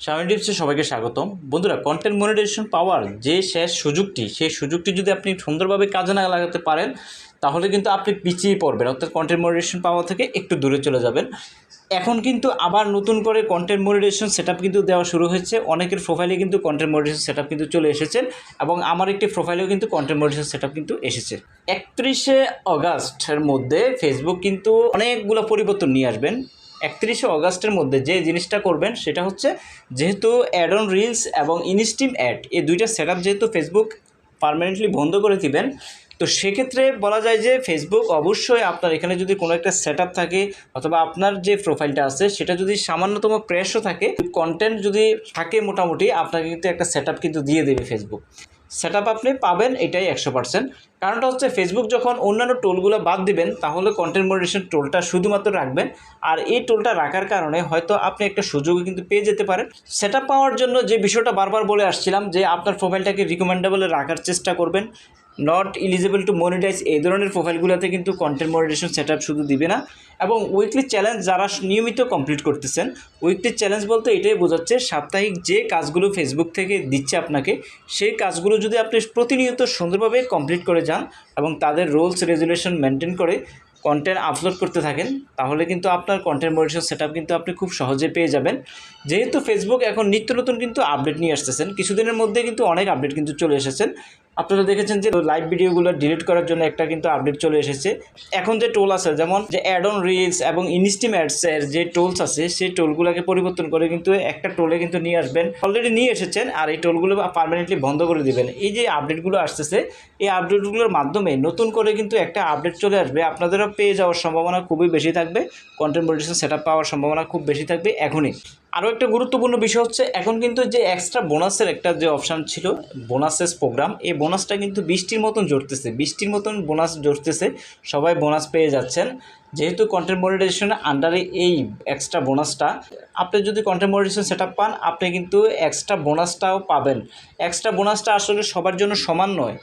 Xiaomi টিপসে সবাইকে স্বাগতম। বন্ধুরা, কন্টেন্ট মনিটাইজেশন পাওয়ার যে শেষ সুযোগটি, সেই সুযোগটি যদি আপনি সুন্দরভাবে কাজে না লাগাতে পারেন তাহলে কিন্তু আপনি পিছিয়ে পড়বেন, অর্থাৎ কন্টেন্ট মনিটাইজেশন পাওয়ার থেকে একটু দূরে চলে যাবেন। এখন কিন্তু আবার নতুন করে কন্টেন্ট মনিটাইজেশন সেটআপ কিন্তু দেওয়া শুরু হয়েছে। অনেকের প্রোফাইলে কিন্তু কন্টেন্ট মনিটাইজেশন সেটআপ কিন্তু চলে এসেছে এবং আমার একটি প্রোফাইলেও কিন্তু কন্টেন্ট মনিটাইজেশন সেটআপ কিন্তু এসেছে। 31শে অগাস্টের মধ্যে ফেসবুক কিন্তু অনেকগুলো পরিবর্তন নিয়ে আসবেন। 31শে অগাস্টের মধ্যে যে জিনিসটা করবেন সেটা হচ্ছে, যেহেতু অ্যাড অন রিলস এবং ইনস্ট্রিম অ্যাড এই দুইটা সেটআপ যেহেতু ফেসবুক পার্মানেন্টলি বন্ধ করে দিবেন, তো সেক্ষেত্রে বলা যায় যে ফেসবুক অবশ্যই আপনার এখানে যদি কোনো একটা সেটআপ থাকে অথবা আপনার যে প্রোফাইলটা আছে সেটা যদি সামান্যতম ক্র্যাশও থাকে, কন্টেন্ট যদি থাকে মোটামুটি, আপনাকে কিন্তু একটা সেটআপ কিন্তু দিয়ে দেবে ফেসবুক। সেটআপ আপনি পাবেন, এটাই 100%। কারণটা হচ্ছে, ফেসবুক যখন অন্যান্য টোলগুলো বাদ দিবেন তাহলে কন্টেন্ট মনিটাইজেশন টোলটা শুধুমাত্র রাখবেন। আর এই টোলটা রাখার কারণে হয়তো আপনি একটা সুযোগও কিন্তু পেয়ে যেতে পারেন। সেটআপ পাওয়ার জন্য যে বিষয়টা বারবার বলে আসছিলাম, যে আপনার প্রোফাইলটাকে রিকমেন্ডেবলে রাখার চেষ্টা করবেন। নট এলিজিবল টু মনিটাইজ এই ধরনের প্রোফাইলগুলোতে কিন্তু কন্টেন্ট মনিটাইজেশন সেটআপ শুধু দিবে না। এবং উইকলি চ্যালেঞ্জ যারা নিয়মিত কমপ্লিট করতেছেন, উইকলি চ্যালেঞ্জ বলতে এটাই বোঝাচ্ছে সাপ্তাহিক যে কাজগুলো ফেসবুক থেকে দিচ্ছে আপনাকে, সেই কাজগুলো যদি আপনি প্রতিনিয়ত সুন্দরভাবে কমপ্লিট করে যান এবং তাদের রুলস রেগুলেশন মেনটেন করে কন্টেন্ট আপলোড করতে থাকেন, তাহলে কিন্তু আপনার কন্টেন্ট মনিটাইজেশন সেটআপ কিন্তু আপনি খুব সহজে পেয়ে যাবেন। যেহেতু ফেসবুক এখন নিত্য নতুন কিন্তু আপডেট নিয়ে আসতেছেন, কিছুদিনের মধ্যে কিন্তু অনেক আপডেট কিন্তু চলে এসেছেন। আপনারা দেখেছেন যে লাইভ ভিডিওগুলো ডিলিট করার জন্য একটা কিন্তু আপডেট চলে এসেছে। এখন যে টোল আছে, যেমন যে অ্যাড অন রিলস এবং ইনস্ট্রিম অ্যাডসের যে টোলস আছে, সেই টোলগুলোকে পরিবর্তন করে কিন্তু একটা টোলে কিন্তু নিয়ে আসবেন, অলরেডি নিয়ে এসেছেন। আর এই টোলগুলো পার্মানেন্টলি বন্ধ করে দিবেন। এই যে আপডেটগুলো আসতেছে, এই আপডেটগুলোর মাধ্যমে নতুন করে কিন্তু একটা আপডেট চলে আসবে, আপনাদেরও পেয়ে যাওয়ার সম্ভাবনা খুবই বেশি থাকবে। কন্টেন্ট মনিটাইজেশন সেটআপ পাওয়ার সম্ভাবনা খুব বেশি থাকবে এখনই। আরও একটা গুরুত্বপূর্ণ বিষয় হচ্ছে, এখন কিন্তু যে এক্সট্রা বোনাসের একটা যে অপশান ছিল, বোনাসেস প্রোগ্রাম, এই বোনাসটা কিন্তু বৃষ্টির মতন জড়তেছে, বৃষ্টির মতন বোনাস জড়তেছে, সবাই বোনাস পেয়ে যাচ্ছেন। যেহেতু কন্টেন্ট মনিটাইজেশনের আন্ডারে এই এক্সট্রা বোনাসটা, আপনি যদি কন্টেন্ট মনিটাইজেশন সেটআপ পান, আপনি কিন্তু এক্সট্রা বোনাসটাও পাবেন। এক্সট্রা বোনাসটা আসলে সবার জন্য সমান নয়,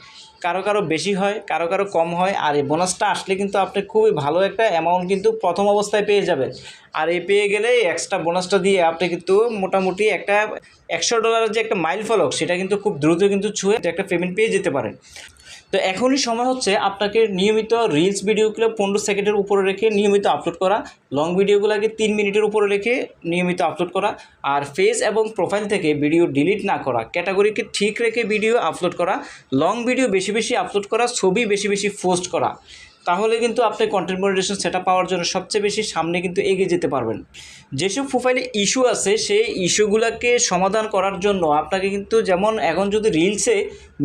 কারো কারো বেশি হয়, কারো কারো কম হয়। আর এই বোনাসটা আসলে কিন্তু আপনি খুবই ভালো একটা অ্যামাউন্ট কিন্তু প্রথম অবস্থায় পেয়ে যাবেন। আর এই পেয়ে গেলে এক্সট্রা বোনাসটা দিয়ে আপনি কিন্তু মোটামুটি একটা $100 যে একটা মাইল ফলক, সেটা কিন্তু খুব দ্রুত কিন্তু ছুঁয়ে একটা পেমেন্ট পেয়ে যেতে পারেন। তো এখনই সময় হচ্ছে আপনাকে নিয়মিত রিলস ভিডিওগুলো 15 সেকেন্ডের উপরে রেখে নিয়মিত আপলোড করা, লং ভিডিওগুলোকে 3 মিনিটের উপরে রেখে নিয়মিত আপলোড করা, আর ফেস এবং প্রোফাইল থেকে ভিডিও ডিলিট না করা, ক্যাটাগরিকে ঠিক রেখে ভিডিও আপলোড করা, লং ভিডিও বেশি বেশি আপলোড করা, ছবি বেশি বেশি পোস্ট করা। তাহলে কিন্তু আপনি কন্টেন্ট মনিটাইজেশন সেটআপ পাওয়ার জন্য সবচেয়ে বেশি সামনে কিন্তু এগিয়ে যেতে পারবেন। যেসব প্রোফাইলে ইস্যু আছে, সেই ইস্যুগুলোকে সমাধান করার জন্য আপনাকে কিন্তু, যেমন এখন যদি রিলসে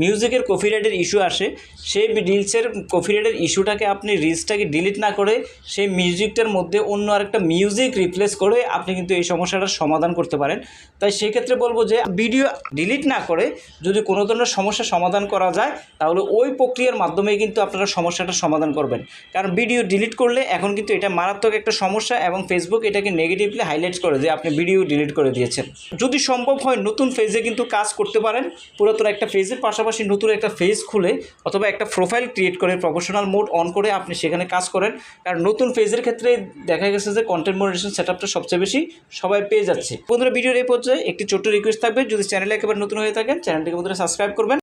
মিউজিকের কপিরাইটের ইস্যু আসে, সেই রিলসের কপিরাইটের ইস্যুটাকে আপনি রিলসটাকে ডিলিট না করে সেই মিউজিকটার মধ্যে অন্য আরেকটা মিউজিক রিপ্লেস করে আপনি কিন্তু এই সমস্যাটার সমাধান করতে পারেন। তাই সেক্ষেত্রে বলবো যে ভিডিও ডিলিট না করে যদি কোনো ধরনের সমস্যা সমাধান করা যায়, তাহলে ওই প্রক্রিয়ার মাধ্যমেই কিন্তু আপনারা সমস্যাটা সমাধান করবেন। কারণ ভিডিও ডিলিট করলে এখন কিন্তু এটা মারাত্মক একটা সমস্যা এবং ফেসবুক এটাকে নেগেটিভলি হাইলাইট করে যে আপনি ভিডিও ডিলিট করে দিয়েছেন। যদি সম্ভব হয় নতুন ফেজে কিন্তু কাজ করতে পারেন, পুরাতন একটা ফেজের পাশাপাশি নতুন একটা ফেজ খুলে অথবা একটা প্রোফাইল ক্রিয়েট করে প্রফেশনাল মোড অন করে আপনি সেখানে কাজ করেন। কারণ নতুন ফেজের ক্ষেত্রে দেখা গেছে যে কন্টেন্ট মনিটাইজেশন সেটআপটা সবচেয়ে বেশি সবাই পেয়ে যাচ্ছে। বন্ধুরা, ভিডিওর এই পর্যায়ে একটি ছোট্ট রিকোয়েস্ট থাকবে, যদি চ্যানেলে একেবারে নতুন হয়ে থাকেন চ্যানেলটিকে বন্ধুরা সাবস্ক্রাইব করবেন।